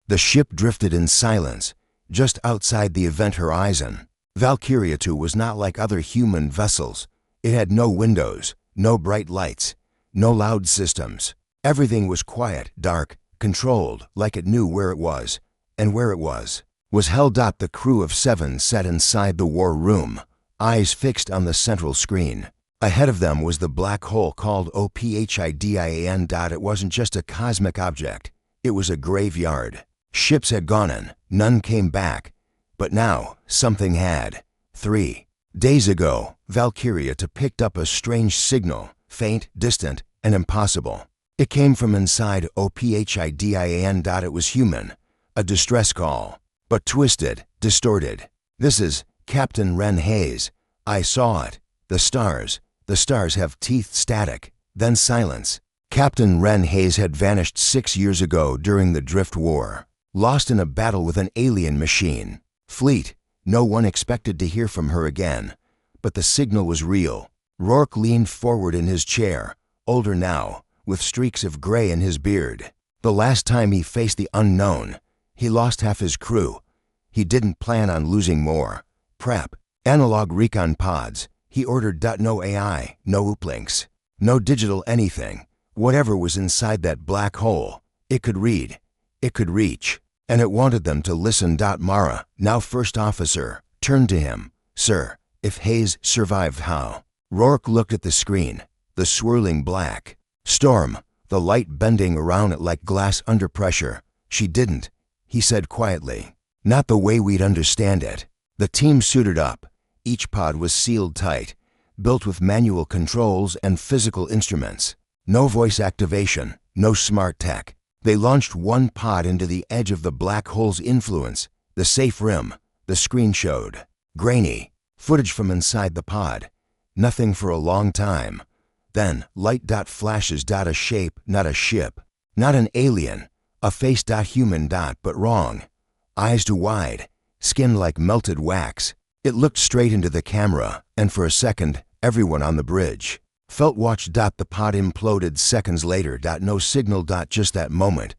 The ship drifted in silence, just outside the event horizon. Valkyria 2 was not like other human vessels. It had no windows, no bright lights, no loud systems. Everything was quiet, dark, controlled, like it knew where it was. And where it was held. The crew of 7 sat inside the war room, eyes fixed on the central screen. Ahead of them was the black hole called OPHIDIAN. It wasn't just a cosmic object. It was a graveyard. Ships had gone in, none came back. But now, something had. 3 days ago, Valkyria 2 picked up a strange signal, faint, distant, and impossible. It came from inside OPHIDIAN. It was human, a distress call, but twisted, distorted. "This is Captain Ren Hayes. I saw it. The stars have teeth." Static, then silence. Captain Ren Hayes had vanished 6 years ago during the Drift War, lost in a battle with an alien machine. Fleet, no one expected to hear from her again, but the signal was real. Rourke leaned forward in his chair, older now, with streaks of gray in his beard. The last time he faced the unknown, he lost half his crew. He didn't plan on losing more. Prep, analog recon pods. He ordered. No AI, no uplinks, no digital anything. Whatever was inside that black hole, it could read, it could reach, and it wanted them to listen. Mara, now first officer, turned to him. "Sir, if Hayes survived, how?" Rourke looked at the screen, the swirling black storm, the light bending around it like glass under pressure. "She didn't," he said quietly. "Not the way we'd understand it." The team suited up. Each pod was sealed tight, built with manual controls and physical instruments. No voice activation, no smart tech. They launched one pod into the edge of the black hole's influence, the safe rim. The screen showed grainy footage from inside the pod. Nothing for a long time. Then, light. Flashes. A shape, not a ship, not an alien. A face. Human. But wrong. Eyes too wide, skin like melted wax. It looked straight into the camera, and for a second, everyone on the bridge felt watched. The pod imploded seconds later. No signal. Just that moment.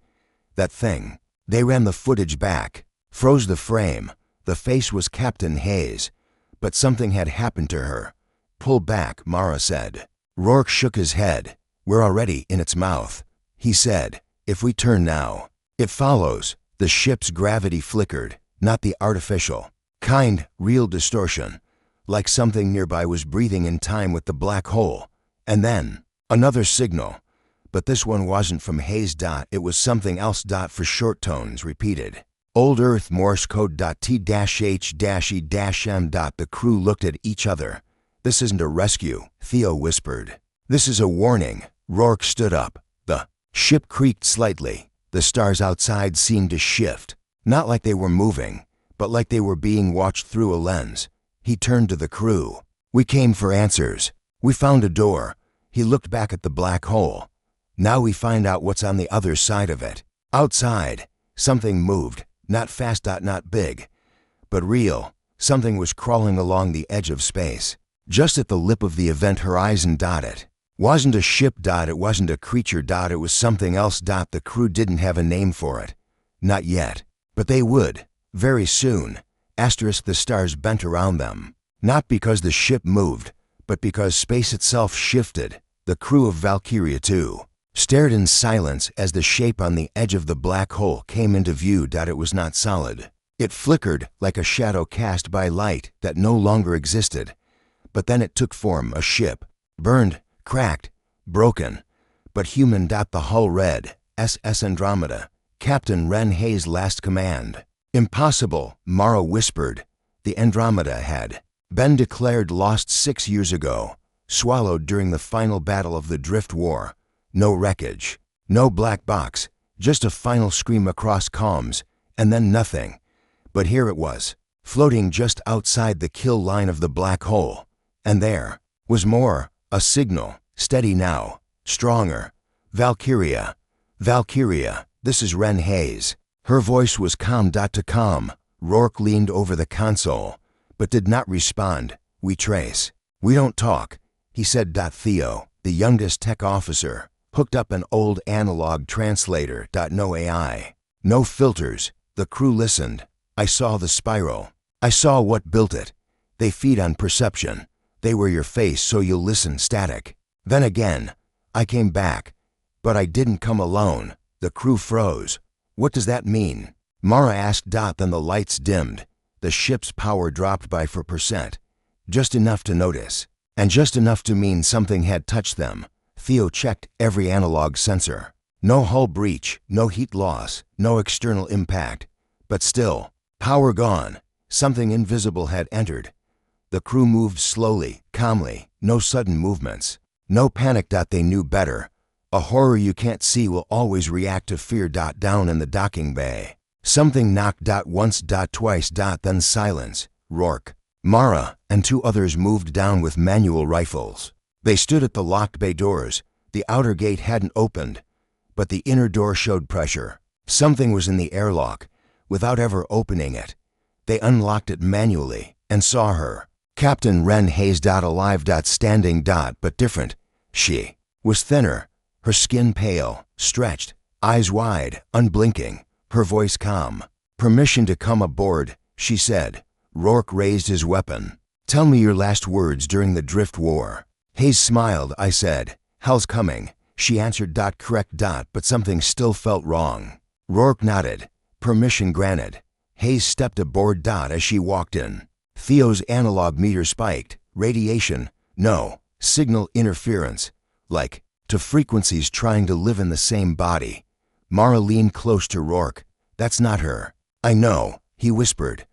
That thing. They ran the footage back, froze the frame. The face was Captain Hayes, but something had happened to her. "Pull back," Mara said. Rourke shook his head. "We're already in its mouth," he said. "If we turn now, it follows." The ship's gravity flickered, not the artificial kind, real distortion, like something nearby was breathing in time with the black hole. And then, another signal. But this one wasn't from Hayes. It was something else. For short tones repeated. Old Earth Morse code. T-H-E-M. The crew looked at each other. "This isn't a rescue," Theo whispered. "This is a warning." Rourke stood up. The ship creaked slightly. The stars outside seemed to shift, not like they were moving, but like they were being watched through a lens. He turned to the crew. "We came for answers. We found a door." He looked back at the black hole. "Now we find out what's on the other side of it." Outside, something moved, not fast. Not big, but real. Something was crawling along the edge of space, just at the lip of the event horizon. It wasn't a ship. It wasn't a creature. It was something else. The crew didn't have a name for it. Not yet. But they would. Very soon. The stars bent around them. Not because the ship moved, but because space itself shifted. The crew of Valkyria 2 stared in silence as the shape on the edge of the black hole came into view. It was not solid. It flickered like a shadow cast by light that no longer existed. But then it took form. A ship. Burned, cracked, broken, but human. The hull read, SS Andromeda, Captain Ren Hayes' last command. "Impossible," Mara whispered. The Andromeda had been declared lost 6 years ago, swallowed during the final battle of the Drift War. No wreckage, no black box, just a final scream across comms, and then nothing. But here it was, floating just outside the kill line of the black hole. And there was more, a signal, steady now, stronger. "Valkyria, Valkyria, this is Ren Hayes." Her voice was calm. To calm. Rourke leaned over the console, but did not respond. "We trace. We don't talk," he said. Theo, the youngest tech officer, hooked up an old analog translator. "No AI. No filters. The crew listened. I saw the spiral. I saw what built it. They feed on perception. They were your face so you'll listen static. Then again, I came back. But I didn't come alone. The crew froze. What does that mean? Mara asked. Then the lights dimmed. The ship's power dropped by 4%. Just enough to notice. And just enough to mean something had touched them. Theo checked every analog sensor. No hull breach, no heat loss, no external impact. But still, power gone. Something invisible had entered. The crew moved slowly, calmly, no sudden movements. No panic. They knew better. A horror you can't see will always react to fear. Down in the docking bay. Something knocked. Once. Twice. Then silence. Rourke, Mara, and 2 others moved down with manual rifles. They stood at the locked bay doors. The outer gate hadn't opened, but the inner door showed pressure. Something was in the airlock. Without ever opening it, they unlocked it manually and saw her. Captain Wren Hayes. Alive. Standing. But different. She was thinner, her skin pale, stretched, eyes wide, unblinking, her voice calm. Permission to come aboard, she said. Rourke raised his weapon. Tell me your last words during the Drift War. Hayes smiled. I said, hell's coming. She answered. Correct. But something still felt wrong. Rourke nodded. Permission granted. Hayes stepped aboard. As she walked in, Theo's analog meter spiked. Radiation. No. Signal interference. Like, to frequencies trying to live in the same body. Mara leaned close to Rourke. That's not her. I know, he whispered.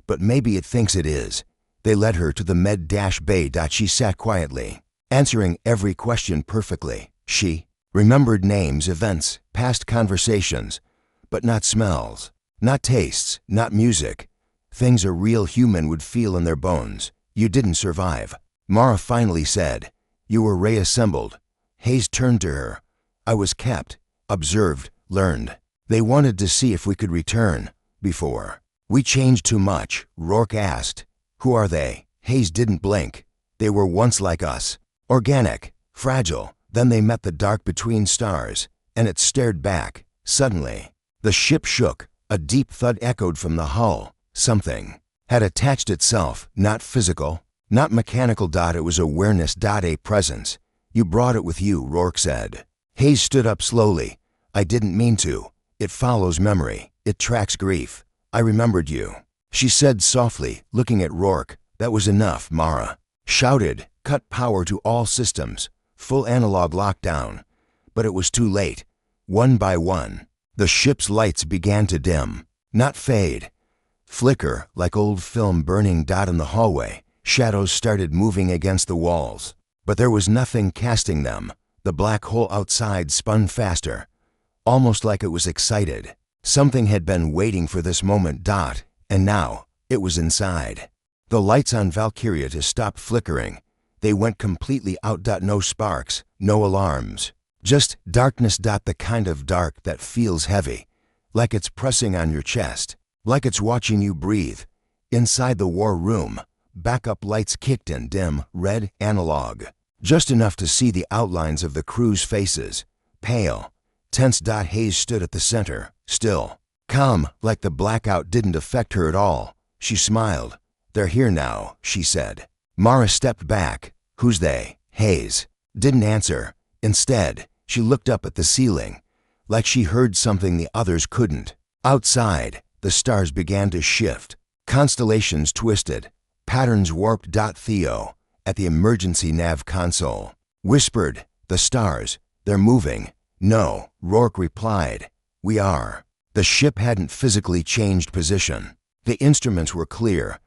But maybe it thinks it is. They led her to the med-bay. She sat quietly, answering every question perfectly. She remembered names, events, past conversations, but not smells, not tastes, not music. Things a real human would feel in their bones. You didn't survive. Mara finally said, you were reassembled. Hayes turned to her. I was kept, observed, learned. They wanted to see if we could return. Before we changed too much, Rourke asked. Who are they? Hayes didn't blink. They were once like us. Organic, fragile. Then they met the dark between stars, and it stared back. Suddenly, the ship shook. A deep thud echoed from the hull. Something had attached itself, not physical, not mechanical. It was awareness. A presence. You brought it with you, Rourke said. Hayes stood up slowly. I didn't mean to. It follows memory. It tracks grief. I remembered you, she said softly, looking at Rourke. That was enough, Mara shouted. Cut power to all systems. Full analog lockdown. But it was too late. One by one, the ship's lights began to dim, not fade. Flicker, like old film burning. In the hallway, shadows started moving against the walls. But there was nothing casting them. The black hole outside spun faster, almost like it was excited. Something had been waiting for this moment. And now, it was inside. The lights on Valkyria stopped flickering. They went completely out. No sparks, no alarms. Just darkness. The kind of dark that feels heavy, like it's pressing on your chest, like it's watching you breathe. Inside the war room, backup lights kicked in, dim, red, analog. Just enough to see the outlines of the crew's faces. Pale, tense. Hayes stood at the center, still, calm, like the blackout didn't affect her at all. She smiled. They're here now, she said. Mara stepped back. Who's they? Hayes didn't answer. Instead, she looked up at the ceiling, like she heard something the others couldn't. Outside, the stars began to shift. Constellations twisted. Patterns warped. Theo, at the emergency nav console, whispered, the stars, they're moving. No, Rourke replied. We are. The ship hadn't physically changed position. The instruments were clear,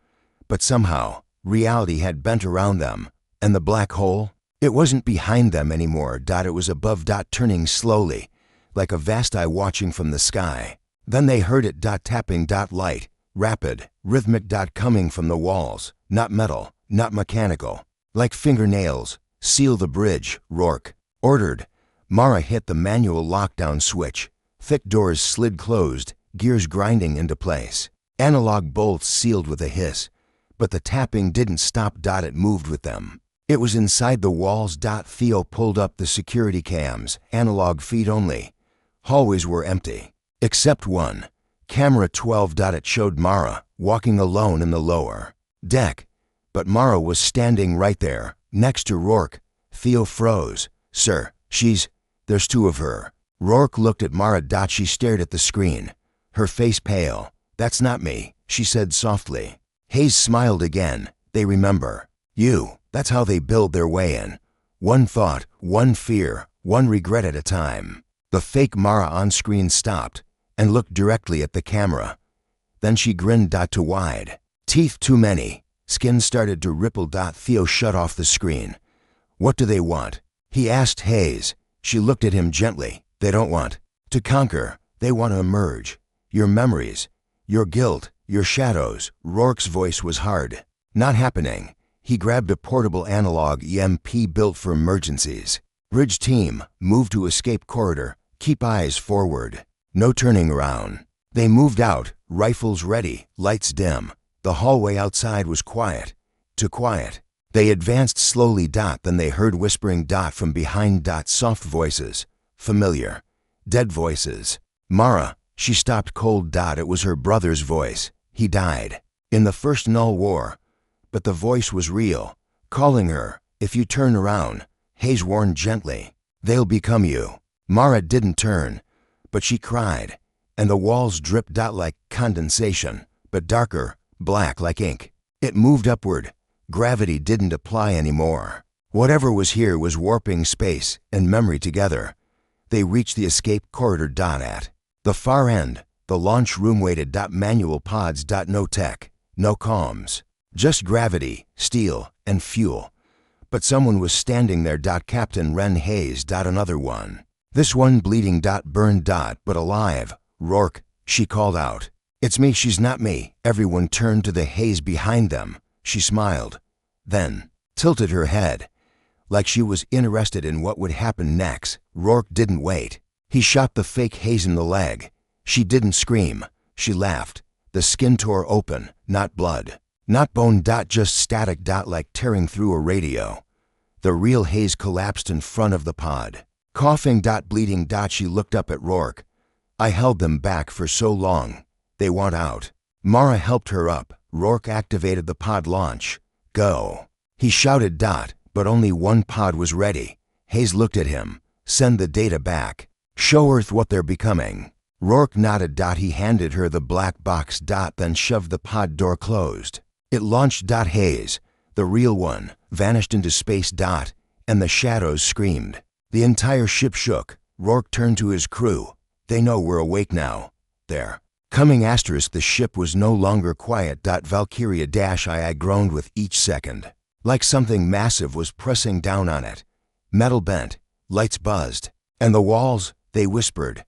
but somehow, reality had bent around them. And the black hole? It wasn't behind them anymore. It was above. Turning slowly, like a vast eye watching from the sky. Then they heard it. Tapping. Light, rapid, rhythmic. Coming from the walls. Not metal, not mechanical. Like fingernails. Seal the bridge, Rourke ordered. Mara hit the manual lockdown switch. Thick doors slid closed, gears grinding into place. Analog bolts sealed with a hiss. But the tapping didn't stop. It moved with them. It was inside the walls. Theo pulled up the security cams, analog feed only. Hallways were empty. Except one. Camera 12. It showed Mara walking alone in the lower deck, but Mara was standing right there, next to Rourke. Theo froze. Sir, there's two of her. Rourke looked at Mara. She stared at the screen, her face pale. That's not me, she said softly. Hayes smiled again. They remember you. That's how they build their way in. One thought, one fear, one regret at a time. The fake Mara on screen stopped and looked directly at the camera. Then she grinned. To wide teeth, too many. Skin started to ripple. Theo shut off the screen. What do they want? He asked Hayes. She looked at him gently. They don't want to conquer. They want to emerge. Your memories, your guilt, your shadows. Rourke's voice was hard. Not happening. He grabbed a portable analog EMP built for emergencies. Bridge team, move to escape corridor. Keep eyes forward. No turning around. They moved out, rifles ready, lights dim. The hallway outside was quiet. Too quiet. They advanced slowly. Then they heard whispering. From behind. Soft voices. Familiar. Dead voices. Mara. She stopped cold. It was her brother's voice. He died in the first Null War. But the voice was real, calling her. If you turn around, Hayes warned gently, they'll become you. Mara didn't turn, but she cried, and the walls dripped. Like condensation, but darker, black like ink. It moved upward. Gravity didn't apply anymore. Whatever was here was warping space and memory together. They reached the escape corridor. At the far end, the launch room waited. Manual pods. No tech, no comms. Just gravity, steel, and fuel. But someone was standing there. Captain Ren Hayes. Another one. This one bleeding. Burned. But alive. Rourke, she called out. It's me. She's not me. Everyone turned to the haze behind them. She smiled, then tilted her head, like she was interested in what would happen next. Rourke didn't wait. He shot the fake haze in the leg. She didn't scream. She laughed. The skin tore open, not blood. Not bone. Just static. Like tearing through a radio. The real haze collapsed in front of the pod. Coughing. Bleeding. She looked up at Rourke. I held them back for so long. They want out. Mara helped her up. Rourke activated the pod launch. Go. He shouted. But only one pod was ready. Hayes looked at him. Send the data back. Show Earth what they're becoming. Rourke nodded. He handed her the black box. Then shoved the pod door closed. It launched. Hayes, the real one, vanished into space. And the shadows screamed. The entire ship shook. Rourke turned to his crew. They know we're awake now. They're coming. The ship was no longer quiet. Valkyria II groaned with each second. Like something massive was pressing down on it. Metal bent. Lights buzzed. And the walls, they whispered.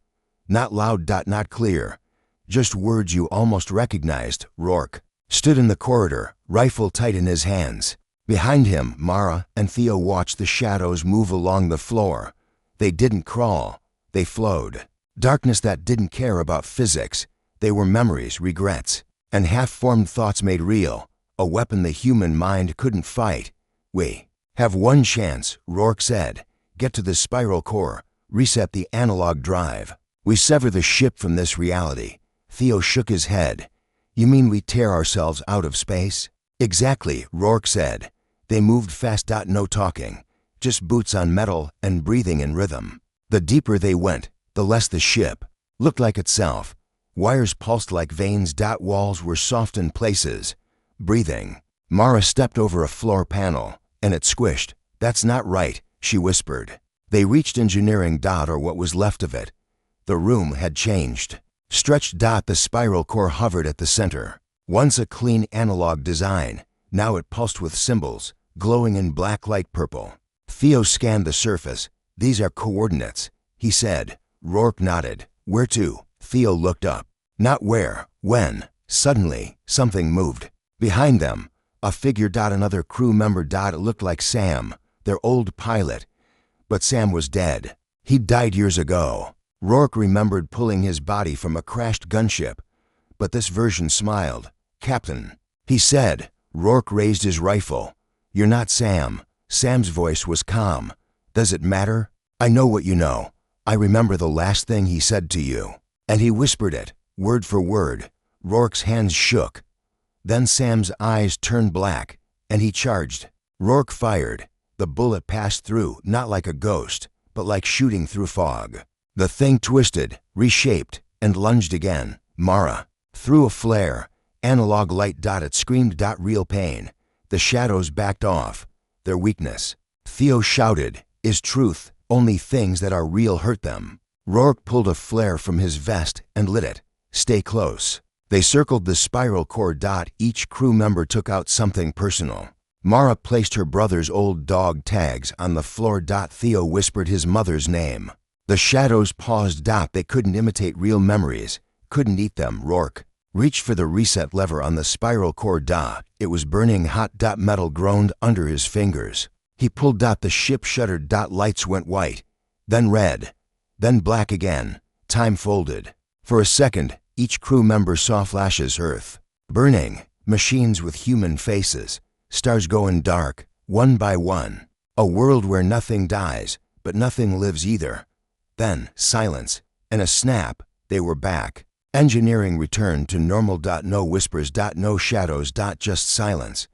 Not loud. Not clear. Just words you almost recognized. Rourke stood in the corridor, rifle tight in his hands. Behind him, Mara and Theo watched the shadows move along the floor. They didn't crawl. They flowed. Darkness that didn't care about physics. They were memories, regrets, and half-formed thoughts made real. A weapon the human mind couldn't fight. We have one chance, Rourke said. Get to the spiral core. Reset the analog drive. We sever the ship from this reality. Theo shook his head. You mean we tear ourselves out of space? Exactly, Rourke said. They moved fast. No talking. Just boots on metal and breathing in rhythm. The deeper they went, the less the ship looked like itself. Wires pulsed like veins. Walls were soft in places. Breathing. Mara stepped over a floor panel, and it squished. That's not right, she whispered. They reached engineering. Or what was left of it. The room had changed. Stretched. The spiral core hovered at the center. Once a clean analog design, now it pulsed with symbols, glowing in black light purple. Theo scanned the surface. These are coordinates, he said. Rourke nodded. Where to? Theo looked up. Not where, when. Suddenly, something moved. Behind them, a figure. Another crew member. It looked like Sam, their old pilot. But Sam was dead. He'd died years ago. Rourke remembered pulling his body from a crashed gunship. But this version smiled. Captain, he said. Rourke raised his rifle. You're not Sam. Sam's voice was calm. Does it matter? I know what you know. I remember the last thing he said to you. And he whispered it, word for word. Rourke's hands shook. Then Sam's eyes turned black, and he charged. Rourke fired. The bullet passed through, not like a ghost, but like shooting through fog. The thing twisted, reshaped, and lunged again. Mara threw a flare. Analog light. It screamed. Real pain. The shadows backed off. Their weakness. Theo shouted, "Is truth, only things that are real hurt them." Rourke pulled a flare from his vest and lit it. "Stay close." They circled the spiral core. Each crew member took out something personal. Mara placed her brother's old dog tags on the floor. Theo whispered his mother's name. The shadows paused. They couldn't imitate real memories, couldn't eat them. Rourke reached for the reset lever on the spiral core. It was burning hot. Metal groaned under his fingers. He pulled. The ship shuddered. Lights went white, then red, then black again. Time folded. For a second, each crew member saw flashes. Earth burning, machines with human faces, stars going dark, one by one. A world where nothing dies, but nothing lives either. Then silence, and a snap. They were back. Engineering returned to normal. No whispers. No shadows. Just silence.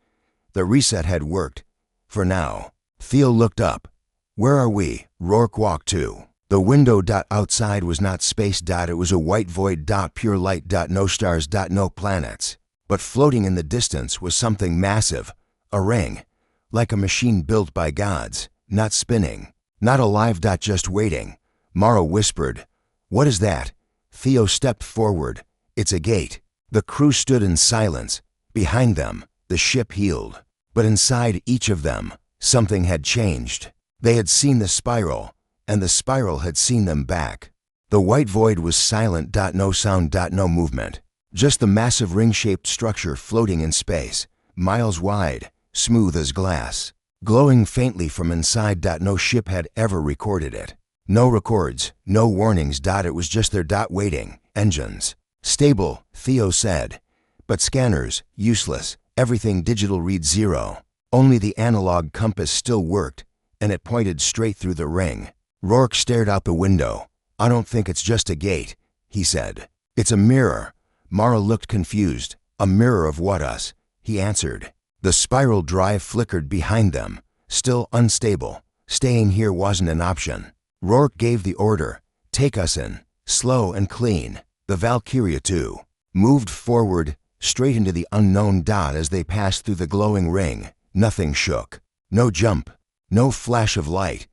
The reset had worked. For now. Theo looked up. "Where are we?" Rourke walked to the window. Outside was not space. It was a white void. Pure light. No stars. No planets. But floating in the distance was something massive. A ring. Like a machine built by gods. Not spinning. Not alive. Just waiting. Mara whispered, "What is that?" Theo stepped forward. "It's a gate." The crew stood in silence. Behind them, the ship heeled. But inside each of them, something had changed. They had seen the spiral, and the spiral had seen them back. The white void was silent. No sound. No movement. Just the massive ring-shaped structure floating in space, miles wide, smooth as glass, glowing faintly from inside. No ship had ever recorded it. No records, no warnings. It was just there. Waiting. Engines stable, Theo said. But scanners, useless. Everything digital. Read 0. Only the analog compass still worked, and it pointed straight through the ring. Rourke stared out the window. "I don't think it's just a gate," he said. "It's a mirror." Mara looked confused. "A mirror of what us?" he answered. The spiral drive flickered behind them, still unstable. Staying here wasn't an option. Rourke gave the order, "Take us in, slow and clean." The Valkyria II moved forward, straight into the unknown. As they passed through the glowing ring, nothing shook. No jump, no flash of light,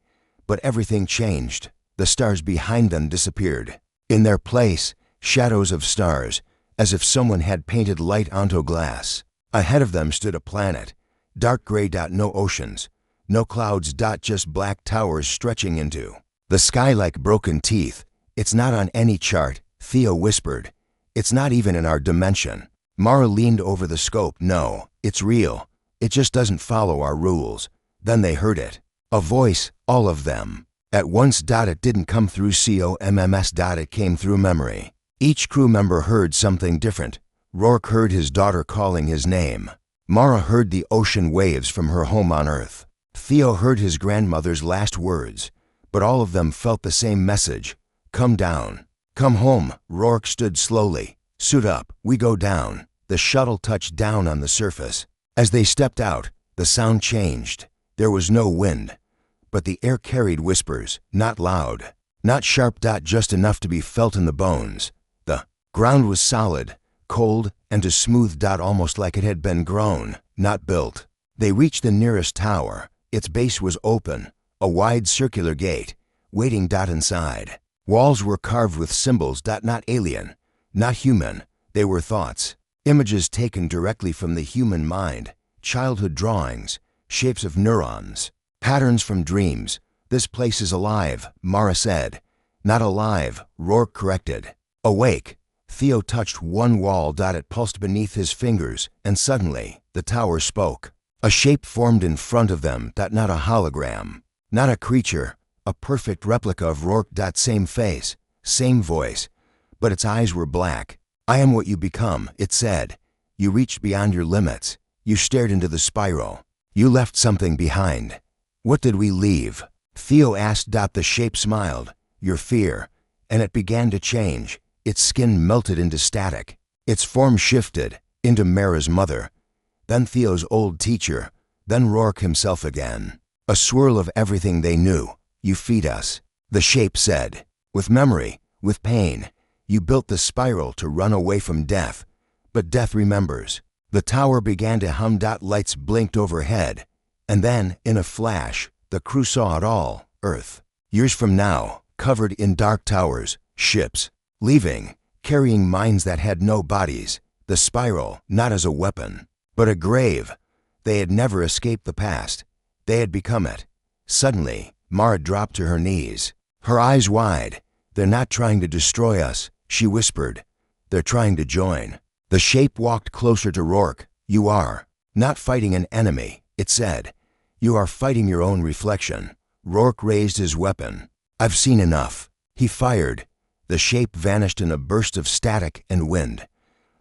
but everything changed. The stars behind them disappeared. In their place, shadows of stars, as if someone had painted light onto glass. Ahead of them stood a planet, dark gray. No oceans, no clouds. Just black towers stretching into the sky like broken teeth. "It's not on any chart," Theo whispered. "It's not even in our dimension." Mara leaned over the scope. "No, it's real. It just doesn't follow our rules." Then they heard it. A voice, all of them. At once. It didn't come through comms. It came through memory. Each crew member heard something different. Rourke heard his daughter calling his name. Mara heard the ocean waves from her home on Earth. Theo heard his grandmother's last words. But all of them felt the same message. "Come down. Come home." Rourke stood slowly. "Suit up. We go down." The shuttle touched down on the surface. As they stepped out, the sound changed. There was no wind, but the air carried whispers, not loud, not sharp. Just enough to be felt in the bones. The ground was solid, cold, and as smooth. Almost like it had been grown, not built. They reached the nearest tower. Its base was open, a wide circular gate, waiting. Inside, walls were carved with symbols. Not alien, not human. They were thoughts, images taken directly from the human mind, childhood drawings, shapes of neurons, patterns from dreams. "This place is alive," Mara said. "Not alive," Rourke corrected. "Awake." Theo touched one wall. It pulsed beneath his fingers, and suddenly, the tower spoke. A shape formed in front of them. Not a hologram, not a creature, a perfect replica of Rourke. Same face, same voice, but its eyes were black. "I am what you become," it said. "You reached beyond your limits. You stared into the spiral. You left something behind." "What did we leave?" Theo asked. The shape smiled. "Your fear." And it began to change. Its skin melted into static. Its form shifted into Mara's mother, then Theo's old teacher, then Rourke himself again. A swirl of everything they knew. You feed us, the shape said. With memory, with pain, you built the spiral to run away from death. But death remembers. The tower began to hum. Lights blinked overhead. And then, in a flash, the crew saw it all, Earth. Years from now, covered in dark towers, ships, leaving, carrying mines that had no bodies. The spiral, not as a weapon, but a grave. They had never escaped the past. They had become it. Suddenly, Mara dropped to her knees, her eyes wide. They're not trying to destroy us, she whispered. They're trying to join. The shape walked closer to Rourke. You are not fighting an enemy, it said. You are fighting your own reflection. Rourke raised his weapon. I've seen enough. He fired. The shape vanished in a burst of static and wind.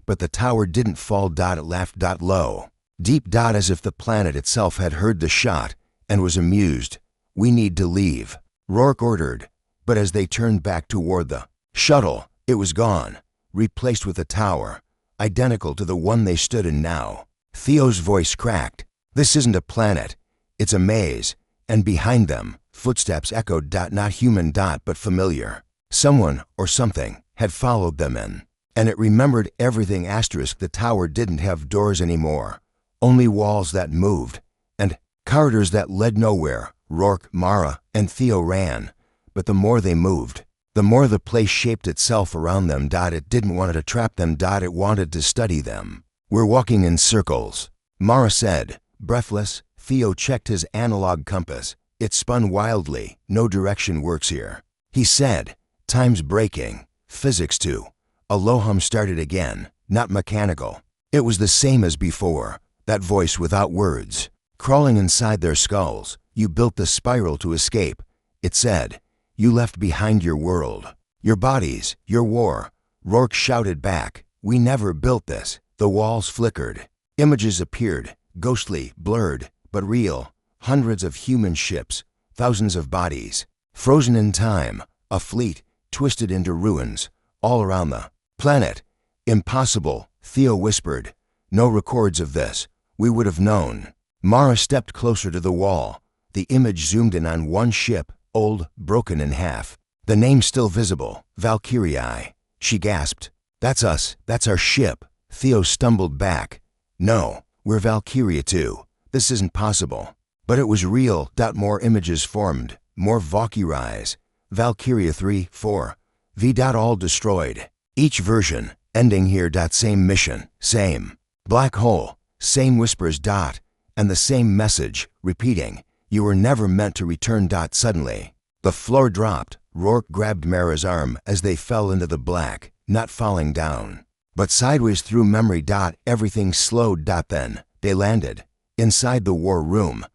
But the tower didn't fall. It laughed low. Deep. As if the planet itself had heard the shot and was amused. We need to leave, Rourke ordered. But as they turned back toward the shuttle, it was gone, replaced with a tower, identical to the one they stood in now. Theo's voice cracked. This isn't a planet. It's a maze. And behind them, footsteps echoed. Not human. But familiar. Someone or something had followed them in. And it remembered everything. The tower didn't have doors anymore. Only walls that moved. And corridors that led nowhere. Rourke, Mara, and Theo ran. But the more they moved, the more the place shaped itself around them. It didn't want to trap them. It wanted to study them. We're walking in circles, Mara said, breathless. Theo checked his analog compass. It spun wildly. No direction works here. He said, time's breaking. Physics too. A low hum started again, not mechanical. It was the same as before, that voice without words, crawling inside their skulls. You built the spiral to escape, it said. You left behind your world, your bodies, your war. Rourke shouted back, we never built this. The walls flickered. Images appeared, ghostly, blurred, but real. Hundreds of human ships, thousands of bodies, frozen in time, a fleet, twisted into ruins, all around the planet. Impossible, Theo whispered. No records of this. We would have known. Mara stepped closer to the wall. The image zoomed in on one ship, old, broken in half. The name still visible, Valkyrie. She gasped. That's us. That's our ship. Theo stumbled back. No, we're Valkyria too. This isn't possible. But it was real. More images formed, more Valkyries. Valkyria 3, 4. V. All destroyed. Each version, ending here. Same mission, same black hole, same whispers. And the same message, repeating. You were never meant to return. Suddenly, the floor dropped. Rourke grabbed Mara's arm as they fell into the black, not falling down, but sideways through memory. Everything slowed. Then, they landed. Inside the war room.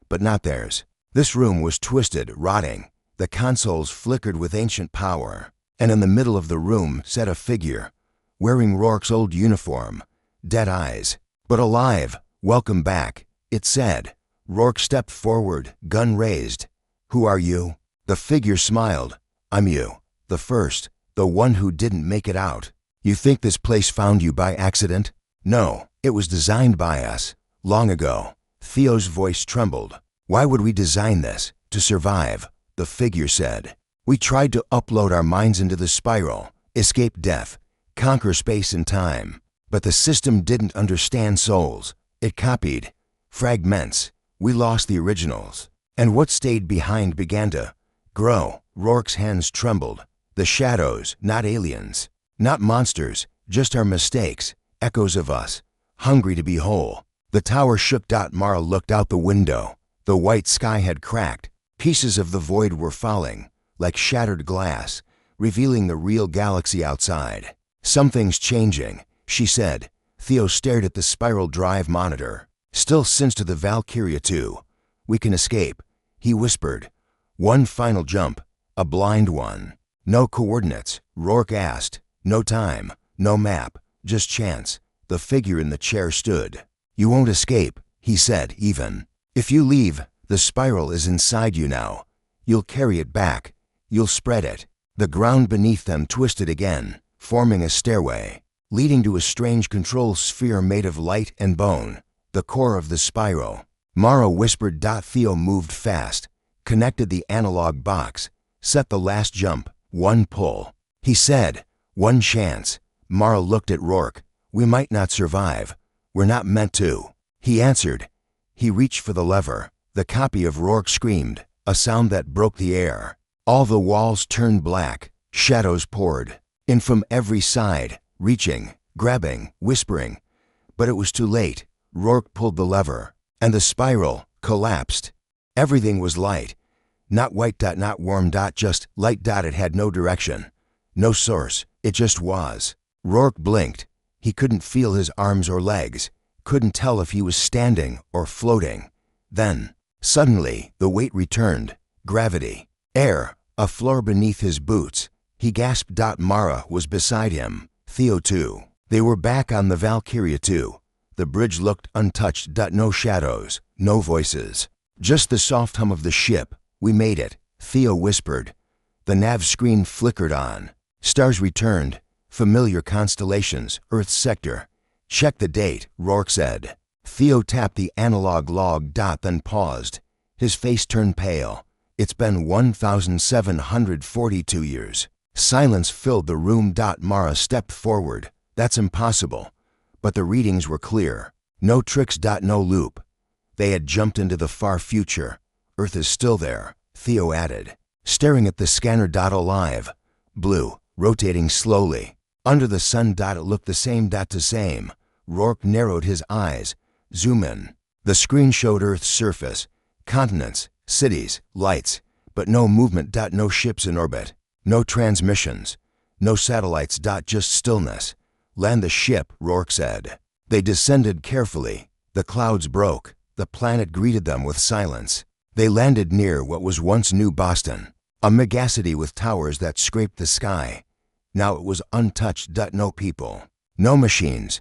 But not theirs. This room was twisted, rotting. The consoles flickered with ancient power. And in the middle of the room sat a figure, wearing Rourke's old uniform. Dead eyes, but alive. Welcome back, it said. Rourke stepped forward, gun raised. Who are you? The figure smiled. I'm you, the first, the one who didn't make it out. You think this place found you by accident? No, it was designed by us, long ago. Theo's voice trembled. Why would we design this? To survive, the figure said. We tried to upload our minds into the spiral, escape death, conquer space and time. But the system didn't understand souls. It copied fragments. We lost the originals. And what stayed behind began to grow. Rourke's hands trembled. The shadows, not aliens, not monsters, just our mistakes, echoes of us, hungry to be whole. The tower shook. Mara looked out the window. The white sky had cracked. Pieces of the void were falling, like shattered glass, revealing the real galaxy outside. Something's changing, she said. Theo stared at the spiral drive monitor. Still since to the Valkyria 2. We can escape, he whispered. One final jump, a blind one. No coordinates, Rourke asked. No time, no map, just chance. The figure in the chair stood. You won't escape, he said, even. If you leave, the spiral is inside you now. You'll carry it back. You'll spread it. The ground beneath them twisted again, forming a stairway, leading to a strange control sphere made of light and bone, the core of the spiral. Mara whispered. Theo moved fast, connected the analog box, set the last jump, one pull. He said, "One chance." Mara looked at Rourke. "We might not survive. We're not meant to." He answered. He reached for the lever. The copy of Rourke screamed, a sound that broke the air. All the walls turned black, shadows poured in from every side, reaching, grabbing, whispering. But it was too late. Rourke pulled the lever, and the spiral collapsed. Everything was light. Not white. Not warm. Just light. It had no direction, no source. It just was. Rourke blinked. He couldn't feel his arms or legs, couldn't tell if he was standing or floating. Then, suddenly, the weight returned. Gravity. Air. A floor beneath his boots. He gasped. Mara was beside him. Theo too. They were back on the Valkyria too. The bridge looked untouched. No shadows, no voices. Just the soft hum of the ship. "We made it," Theo whispered. The nav screen flickered on. Stars returned. Familiar constellations, Earth's sector. "Check the date," Rourke said. Theo tapped the analog log. Then paused. His face turned pale. "It's been 1,742 years. Silence filled the room. Mara stepped forward. "That's impossible." But the readings were clear. No tricks. No loop. They had jumped into the far future. "Earth is still there," Theo added, staring at the scanner. "Alive. Blue, rotating slowly. Under the sun. It looked the same. To same." Rourke narrowed his eyes. "Zoom in." The screen showed Earth's surface, continents, cities, lights, but no movement. No ships in orbit, no transmissions, no satellites. Just stillness. "Land the ship," Rourke said. They descended carefully. The clouds broke. The planet greeted them with silence. They landed near what was once New Boston, a megacity with towers that scraped the sky. Now it was untouched. No people, no machines,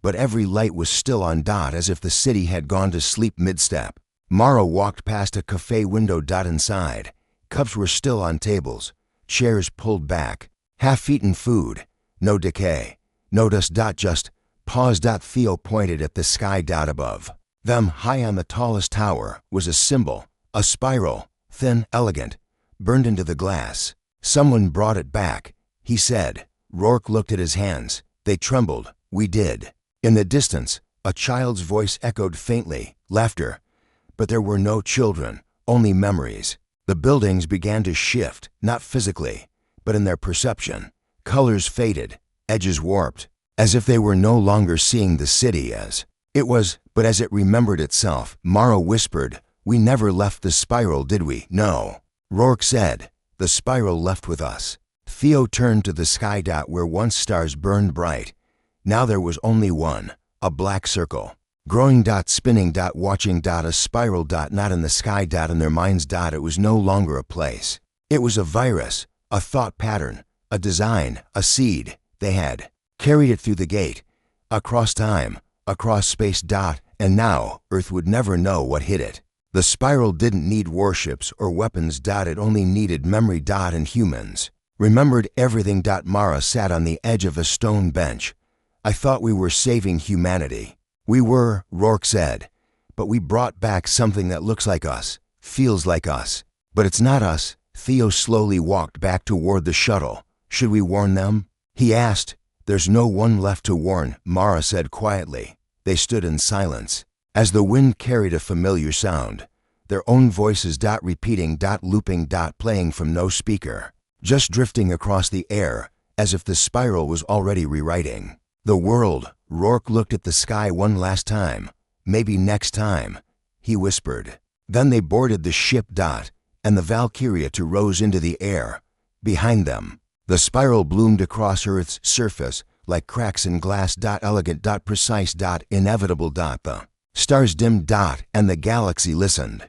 but every light was still on. As if the city had gone to sleep mid-step. Mara walked past a cafe window. Inside, cups were still on tables, chairs pulled back, half-eaten food, no decay, no dust. Just pause. Theo pointed at the sky. Above them, high on the tallest tower, was a symbol, a spiral, thin, elegant, burned into the glass. "Someone brought it back," he said. Rourke looked at his hands. They trembled. "We did." In the distance, a child's voice echoed faintly, laughter. But there were no children, only memories. The buildings began to shift, not physically, but in their perception. Colors faded, edges warped, as if they were no longer seeing the city as it was, but as it remembered itself. Mara whispered, "We never left the spiral, did we?" "No." Rourke said, "The spiral left with us." Theo turned to the sky. Where once stars burned bright, now there was only one, a black circle. Growing. Spinning. Watching. A spiral. Not in the sky. In their minds. It was no longer a place. It was a virus, a thought pattern, a design, a seed. They had carried it through the gate, across time, across space. And now Earth would never know what hit it. The spiral didn't need warships or weapons. It only needed memory. And humans remembered everything. Mara sat on the edge of a stone bench. "I thought we were saving humanity." "We were," Rourke said, "but we brought back something that looks like us, feels like us. But it's not us." Theo slowly walked back toward the shuttle. "Should we warn them?" he asked. "There's no one left to warn," Mara said quietly. They stood in silence, as the wind carried a familiar sound, their own voices. Repeating. Looping. Playing from no speaker, just drifting across the air, as if the spiral was already rewriting the world. Rourke looked at the sky one last time. "Maybe next time," he whispered. Then they boarded the ship. And the Valkyria rose into the air. Behind them, the spiral bloomed across Earth's surface like cracks in glass. Elegant. Precise. Inevitable. The stars dimmed. And the galaxy listened.